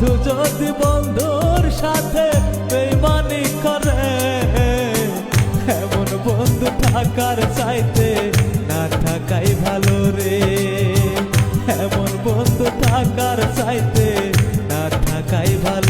বন্ধু যদি বন্ধুর সাথে বেইমানি করে, এমন বন্ধু থাকার চাইতে না থাকাই ভালো রে। এমন বন্ধু থাকার চাইতে না থাকাই ভালো।